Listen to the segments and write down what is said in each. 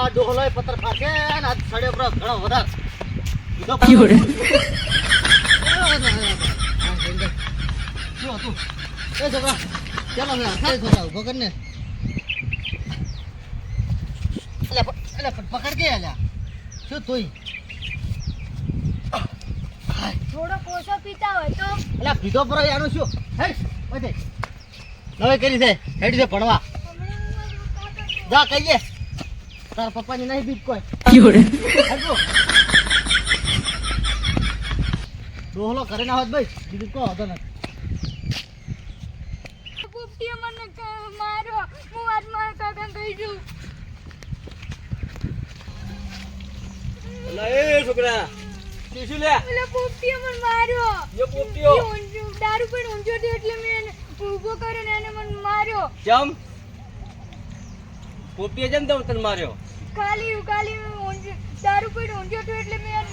આ ડોહલોય પત્ર ખાશે અને આ સડે પર ઘણો વધારે બીજો શું હતું એ છોકરા ચાલો ને ખાઈ છોકરા ઉભો કર ને એટલે પકડ કે આલ્યા શું તોય થોડો કોસો પીતા હોય તો એટલે પીધો પર આનું શું હેડ ઓય નવે કરી છે હેડ છે ભણવા જા કહીએ તાર પપ્પાની નહીં બીક કોઈ ડોહલો કરે ના હોત ભાઈ બીજું કહો હતો નથી પોપટીએ મને માર્યો હું આજ મારા કાકા કહી દઉં લે એ છોકરા શું લે ઓલા પોપટીએ મને માર્યો એ પોપટીઓ દારૂ પણ ઊંઝો થયો એટલે મેં એને ઊભો કર્યો ને એને મને માર્યો જમ પોપટીએ જમ દઉં તને માર્યો ખાલી ઊંઝો દારૂ પણ ઊંઝો થયો એટલે મેં એને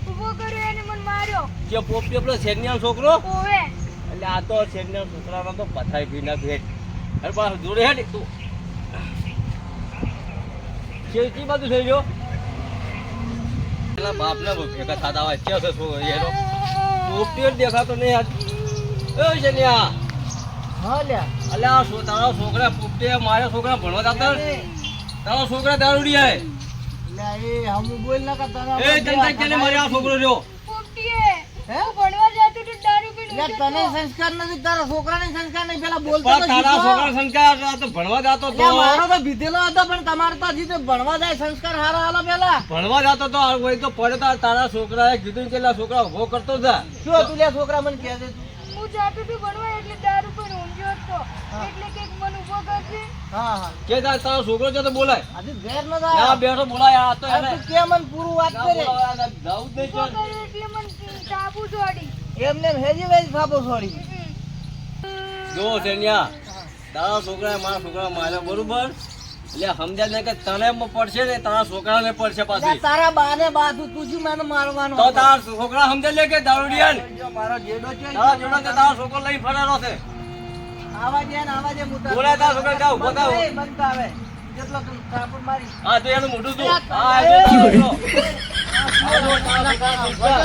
ઊભો કર્યો એને મને માર્યો જે પોપટીઓ પેલો શેરનિયાનો છોકરો ઓવે એટલે આ તો શેરનિયાનો છોકરાનો તો પથાઈ પી ના ભેટ અરે પાછો જોડે હેડ તું કેવી બાજુ થઈ ગયો પેલા બાપને ભેગા થતા હોય કે છે એનો પોપટીઓ દેખાતો નહીં આજ એ શેરનિયા હા લ્યા અલ્યા તારા છોકરા પોપટીએ મારા છોકરા ભણવા જતા તારા છોકરા દારૂડી આય લ્યા એ હમ બોલ ના કરતા એ તને કેને માર્યો આ છોકરો રહ્યો પોપટીએ હું ભણવા જતો તો દારૂ પીને લ્યા તને સંસ્કાર નથી તારા છોકરાને સંસ્કાર નહીં પેલા બોલતો પણ તો તારા શીખો. છોકરા સંસ્કાર તો ભણવા જતો તો લ્યા મારો તો બીધેલો હતો પણ તમારે તો હજી તો ભણવા જાય સંસ્કાર હારા હાલો પેલા ભણવા જતો તો હોય તો પડે તો તારા છોકરાએ કીધું કે લા છોકરા ઉભો કરતો જા શું હતું લ્યા છોકરા મને કહે છે હું જાતો તો ભણવા એટલે દારૂ પણ ઊંઝો હતો એટલે કે મને ઊભો કરજે હા હા કે તારો છોકરો છે તો બોલાય હજી ઘેર ન ના જાય બેઠો બોલાય આ તો એને તું કે મને પૂરું વાત ના કરે બોલાય, આ જવું જ નહીં ઊભો ચાલ. કર્યો એટલે મને ચાબુ જોડી એમને હેજી વેજ થાપો છોડી જો સેન્યા તારા છોકરાએ મારા છોકરા માર્યો બરોબર એટલે સમજ્યા ને કે તને પડશે ને તારા છોકરાને પડશે પાછી લ્યા તારા બાને બાથું તું શું મને મારવાનો તો તારા છોકરા સમજે લે કે દારૂડિયાન જો મારો જેડો છે તારા જોડે કે તારો છોકરો લઈ ફરારો છે આવા દે ને આવા દે મુતા બોલાય તારા છોકરા જાવ ઉભો થાવ. બંધ આવે જેટલો તું થાપડ મારી હા તો એનું મોઢું તું એ હા એ જો તારો એ છોકરો. તારા છોકરા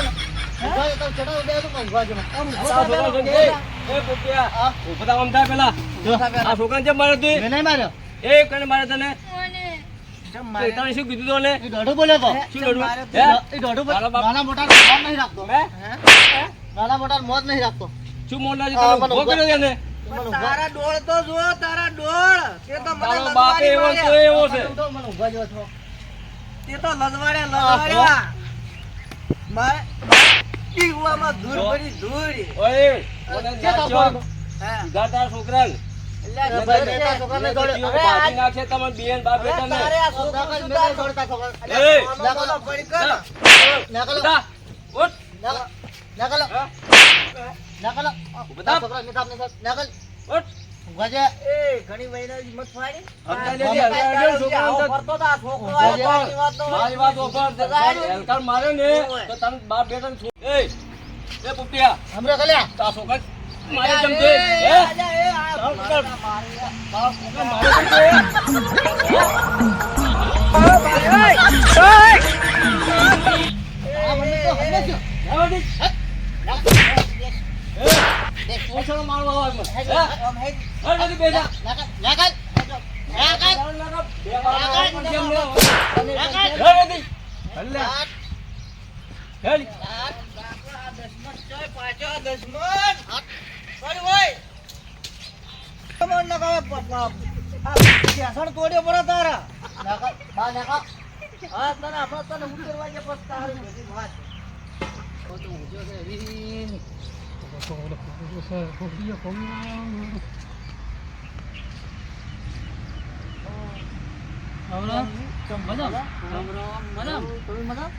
સમજે. એ પોપિયા ઉભો થાવ આમ થાય પેલા આ છોકરાને જેમ માર્યો તું એ કને માર્યો તને અને તો તને શું કીધું તને શું દોડવું? હે? નાના મોટા મોત નહીં રાખતો શું મોઢા છે તને ઉભો કર્યો છે એને? તારા ડોળ તો જો તારા ડોળ તે તો મને તારો બાપ એવો છે, તો એવો છે. મને ઉભા જેવો છો તે તો હા, લજવાડ્યા મારે જીવવામાં ધૂળ પડી ધૂળ ઓય, ઓને કે નાખ્યો. તારો સીધા તારા છોકરાને. બાજી નાખશે તમે બેન બાપ બેટાને. તારે આ છોકરો શું તારે છોડતા છોકરો એ! નાકલો પડી કર નાકલો જા, ઉઠ. નાકલો હા? નાકલો ઉભા થાપ. છોકરા નિતાપ નાકલ ઉઠ. ઉભા છે એ ઘણી મહિના હિંમત ફાડી સમજાઈ લેજે, હવે આગળ છોકરાને તો- ફરતો તો આ છોકરો ઉભા આવ્યો કર. તારી વાત તો મારી વાત ઓફર. હેલકાર માર્યો ને તો તમે બાપ બેટાને છોડ- એ પુટિયા, હમરે કલ્યા તો આ છોકરા માર્યો કેમ તે? હે? તારો છોકરા- તારો છોકરા માર્યો કેમ તે? આ મને તો સમજ્યો જાવા દે. એ, ઓછો મારવા આવે મને. હે? આમ હે હર બધી બેજા. નાકલ નાકલ નાકલ બે બાળકો પણ કેમ લે? નાકલ હર બધી. હલ્લે. હેલ. તોડ્યો પડે તારા બા નાકા હા તને આપણે તને ઉતરવા જે પસ્તા હારી બધી વાત તો તો ઉજો છે રીન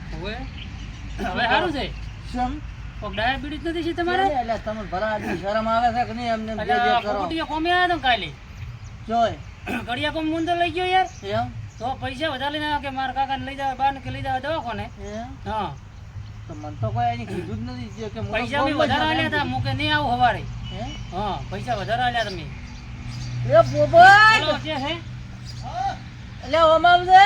હવે સારું છે શમ કોક ડાયાબિટીસ નથી છે તમારે એટલે તમે ભલા આદમી શરમ આવે છે કે નહીં એમને જે જે એટલે કરો પોપટીએ કોમે આવ્યા હતા ને કાલે જોય ઘડિયા કોમ મુંદર લઈ ગયો યાર એમ તો પૈસા વધારે લઈને આવ્યો કે મારા કાકાને લઈ જાવ બાને કે લઈ જાવ દવાખાને એમ હા તો મને તો કોઈ એની કીધું જ નથી જે કે મને પૈસા ફોન મેં માં વધારે આલ્યા હતા મુકે નહીં આવું હવારે હે? હા પૈસા વધારે આલ્યા તમે એ પોપટ બોલો જે છે એટલે ઓમામ છે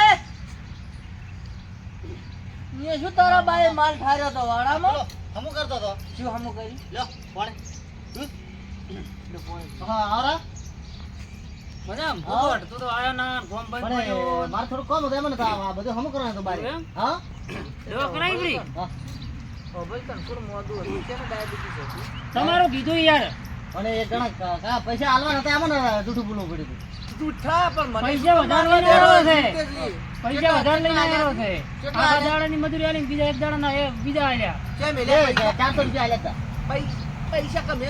એ શું તારા બાએ માલ ઠાર્યો તો વાડામાં હમું કરતો તો શું હમું કરી લ્યો કોણ હા આવરા મજામ ભોગવટ તું તો આયો ના ફોર્મ ભરી પડ્યો મારે થોડું કામ હતું એમને તો આ બધું હમું કરવાનું હતું બારે એમ? હા દવા કરાવી ફ્રી હા ઓ ભાઈ તને થોડું મોઢું હતું છે ને ડાયાબિટીસ હતી તમારું કીધું યાર અને એ ઘણા પૈસા આલવાના હતા એમાં ને જૂઠું બોલવું પડ્યું હતું જૂઠા પણ પૈસા વધારે લઈને આવ્યો છે પૈસા વધારે લઈને આવ્યો છે આખા દાડાની મજૂરી આલીને બીજા એક દાડાના એ બીજા આલ્યા એ 400 રૂપિયા આલ્યા હતા પૈસા કમે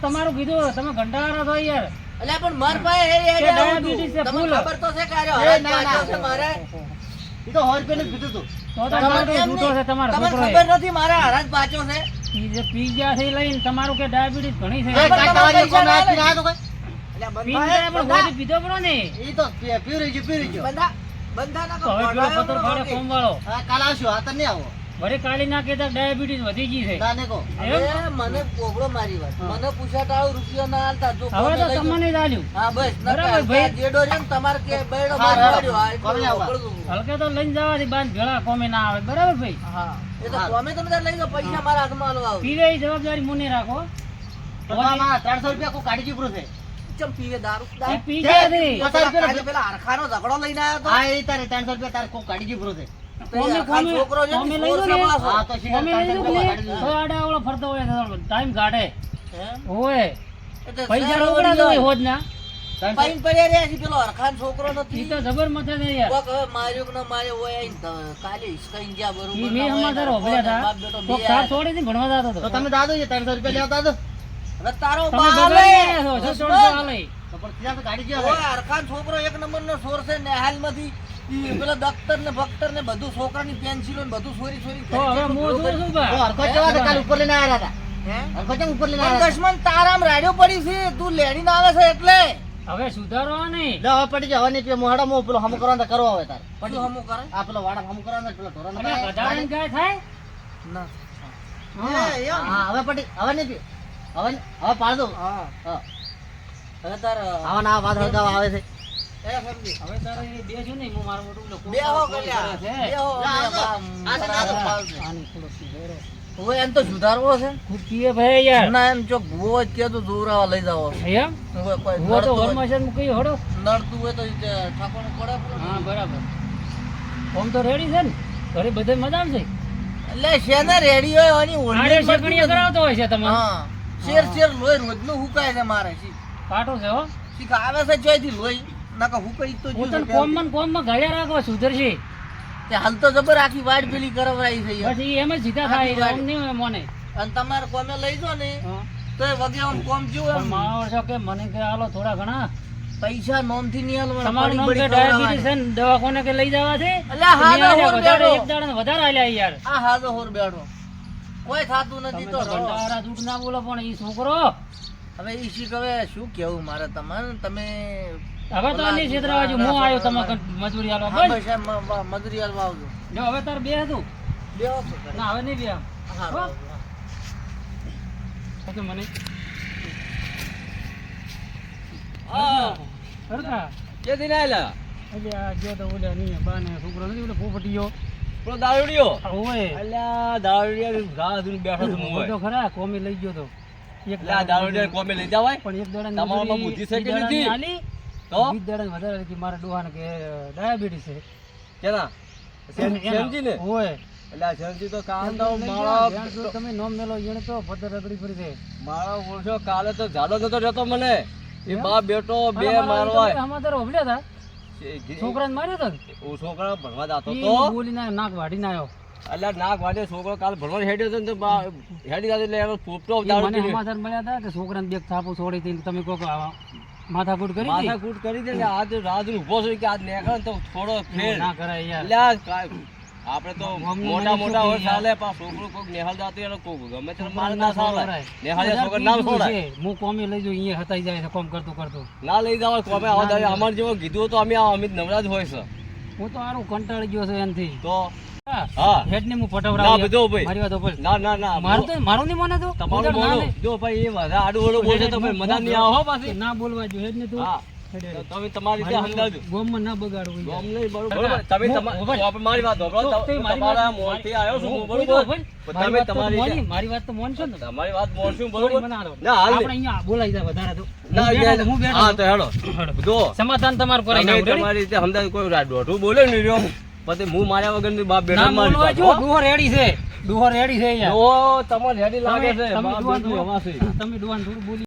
તમારું કીધું તમે ઘંટાળો છો યાર ડાયાબિટીસ છે ફૂલ ઈ તો 100 રૂપિયા કીધું તું તો તમારો જૂઠો છે તમારો છોકરો ખબર નથી મારા હરાજ બાચો છે ઈ જે પીઝા થી લઈને તમારું કે ડાયાબિટીસ ઘણી છે એ કાંઈ તમારી કોમે આ પીને આયો તો કોઈ? પીઝા પણ ગોળી પીધો પડો ને ઈ તો પીવરી ગયો તો હવે પેલો પથ્થર ખાડે ફોર્મ વાળો હા કાલ આવશું આ તો નહીં આવો વળી કાલી ના કહેતા ડાયાબિટીસ વધી ગઈ છે દાને કો એમ? મને પોગળો મારી વાત મને પૂછાતા રૂપિયો ના આલતા જો હવે તો તમને જ આલ્યું હા બસ બરાબર ભાઈ. જેડો છે ને તમારે કે બૈડો માર્યો હલકે તો લઈને જવાથી બાંધ ભેળા કોમે ના આવે બરાબર ભાઈ હા એ તો તમે તમે લઈ જાઓ પૈસા મારા હાથમાં આલવા આવો પીવે ઈ જવાબદારી મુને રાખો તો આમાં 300 રૂપિયા કો કાઢી જીપરું છે ચમ પીવે દારૂ એ પીઝા થી પેલા હરખાનો ઝઘડો લઈને આવ્યો તો હા એ તારે 300 રૂપિયા તારે કો કાઢી જીપરું છે કોમે લઈ લો ને હા તો શીખર કોમે લઈ લો ને તો આડા ઓલો ફરતો હોય ટાઈમ કાઢે ઓય પૈસા રોકડા તો હોય હોજ ના પાઈન પડ્યા રહ્યા છે પેલો હરખાન છોકરો ઈ નથી તો જબર મથે છે યાર કોક હવે માર્યો કે ન માર્યો હોય કાલે હિસકાઈ ગયા બરોબર ઈ મે સમાચાર હોભળ્યા હતા તો સાથ છોડી ને ભણવા જાતો હતો તો તમે દાદો 300 રૂપિયા લેતા દો હવે તારો તમે બાપ બગાડી રહ્યા છો છોડ હાલે તો પણ ત્યાં તો ગાડી ગયો ઓય હરખાન છોકરો એક નંબરનો સોર છે નેહાલમાંથી ઈ પેલા દફતર ને ભક્તર ને બધું છોકરાની પેન્સિલો ને બધું ચોરી તો હવે મો જોઉં છું બા હરખો કેવા તો કાલ ઉપર લઈને આવ્યા હતા હે હરખો કેમ ઉપર લઈને આવ્યા દશમન તારામ રાડ્યો પડી છે તું લેડીને આવે છે એટલે હવે સુધારો નહીં લે હવે પડી જા હવે ની પે મોહડા મો પેલો હમુ કરવાનો કરો હવે તાર પડી હમુ કરે આ પેલો વાડા હમુ કરવાનો પેલો ઢોરાનો અને ગધાડાને કાંઈ થાય ના હા હવે પડી હવે ની પી હવે પાડ દો હા હવે તાર આવા ના વાત હળગાવા આવે છે હવે તારે એ બે છું ને હું મારું મોટું લોકો બે હો કર્યા બે હો આ તો પાલ છે આની થોડો સુધારો હવે એમ તો સુધારવો છે ખૂબ કીએ ભાઈ યાર ના એમ જો ભૂવો જ કે તો દૂરાવા લઈ જાવ એમ હવે કોઈ હું તો ફોર્મેશન મૂકી હડો નડતું હોય તો ઠાકોર પડે હા બરાબર ફોર્મ તો રેડી છે ને ઘરે બધે મજામ છે એટલે શેને રેડી હોય આની આડે શેકણીયા કરાવતો હોય છે તમે હા શેર લોહી રોજનું હુકાય છે મારે કાટો છે હો શીખ આવે છે જોઈથી લોહી નાકા હુકાઈ તો હું તને કોમમાં ઘાડ્યા રાખો સુધરશે તે હાલ તો જબર આખી વાડ પેલી કરવરાઈ છે યાર પછી એમ જ સીધા થાય એમ નહીં મોને અને તમારે કોમે લઈ જો ને હા. તો એ વગે આમ કોમ જેવું પણ એમ માણસો કે મને કે આલો થોડા ઘણા પૈસા નોમથી નહીં આલવાના તમારું નામ પડી કે પડી ડાયાબિટીસ છે ને દવા કોને કે લઈ જવા છે અલ્યા હા મેં આલ્યા હોર વધારે બેઠો. એક દાડા વધારે આલ્યા યાર આ હાજો હોર બેઠો કોઈ થાતું તમે નથી તો તો ભંડારા જૂઠ ના બોલો પણ ઈ છોકરો હવે ઈ શીખ હવે શું કેવું મારે તમને તમે હવે તો આની છેતરાવા જો હું આવ્યો તમારે મજૂરી આલવા હા બસ ભાઈ મજૂરી આલવા આવજો જો હવે તાર બે હતું બે વસ્તુ કરે ના હવે નહીં બે હા હો? ઓકે મને હરખા કેદી ના આલ્યા એટલે આ જો તો ઓલા નહીં બાને છોકરો નથી ઓલો પોપટીયો પેલો દારૂડિયો ઓય અલ્યા દારૂડિયા રાહ જોઈને બેઠો છું હું તો ખરા કોમી લઈ ગયો તો એક અલ્યા દારૂડિયા કોમે લઈ જવાય પણ એક દાડા તમારામાં બુદ્ધિ છે કે નથી? તો? 20 દાડા વધારે કે મારા ડોહાને કે ડાયાબિટીસ છે કેના શેમજી ને ઓય અલ્યા શેમજી તો કાલ તો લઈ મારા ગયા, જો તમે નોમ મેલો એને તો પથ્થર રગડી ફરી છે મારા ઓળખો કાલે તો જાડો નતો રહેતો મને એ એમ? બા બેટો બે મારા મારવા સમાચાર હોભળ્યા હતા છોકરાને માર્યો તો ઓ છોકરા ભણવા જતો ઈ તો બોલીને નાક વાઢીને આવ્યો અલ્યા નાક વાડે છોકરો કાલ ભણવા હેડ્યો હતો ને તો હેડી જાતે એટલે એનો પોપટો ઈ દારૂ મને પીને સમાચાર મળ્યા હતા કે છોકરાને બેગ થાપો છોડી હતી ને તમે કોક માથાકૂટ કરી હતી માથાકૂટ કરી દે ને આજ રાત ઉભો છું કે આજ નીકળે ને તો થોડો ફેર ના કરાય યાર અલ્યા આપણે તો ગમનું મોટા મને મોટા શું હોય કે ચાલે પણ છોકરું કોઈક નેહાલ જાતું એને કોઈક ગમે તે મારે ના ના ચાલે છોડાય. નેહાલ બધા છોકરા નામ કીધું છોડાય છે, હું કોમી લઈ જાઉં અહીંયા હતાઈ જાય છે કોમ કરતું કરતું ના લઈ જાવ કોમે આવો તારે અમાર જેવો કીધું તો અમે અમિત નવરાજ હોય છે હું તો આરું કંટાળી ગયો છું એનથી તો હા હેડ ને હું ના પટવડાવી બધો ભાઈ મારી વાત બોલ ના ના ના મારું નહીં મને તો તમારું ના બોલો લે. જો ભાઈ એ બધા આડું ઓળું બોલશે તો ભાઈ મજા નહીં આવે હો પાછી ના બોલવા જો હેડ ને તું હા છેડે. તમે તમારી રીતે સમજાવજો. ગોમમાં ના બગાડવું ગોમ યાર. નહીં, બરોબર. તમે ઉભા. આપણે મારી વાત સાંભળો. તો તે મારી તમારા વાત- મોંથી આવ્યો છું હું, કોઈ બરોબર. તો ભાઈ, પણ મારી તમે વાત તો તમારી રીતે- મારી વાત તો મોનશો ને તમે. તમારી વાત મોનશું, થોડી બરોબર. મને હાલો. ના, હાલ આપણે નહીં. અહીંયા બોલાઈ જાય વધારે તો. ના, હું બેઠો હા, છું. તો હેડો. જો, સમાધાન તમારું કરાઈ તમે નાખું, ready? તમારી રીતે સમજાવી, કોઈ દોઢું બોલે નહીં રહ્યો. પછી હું માર્યા વગરની બાપ બેઠા ના મારી બોલવા પાસે, જો, હો. ડોહો રેડી છે. ડોહો રેડી છે યાર. જો, તમારે હેડી લાગે છે. તમે બાપ ડોહાને બેઠું હવા છે. તમે ડોહાને થોડું બોલી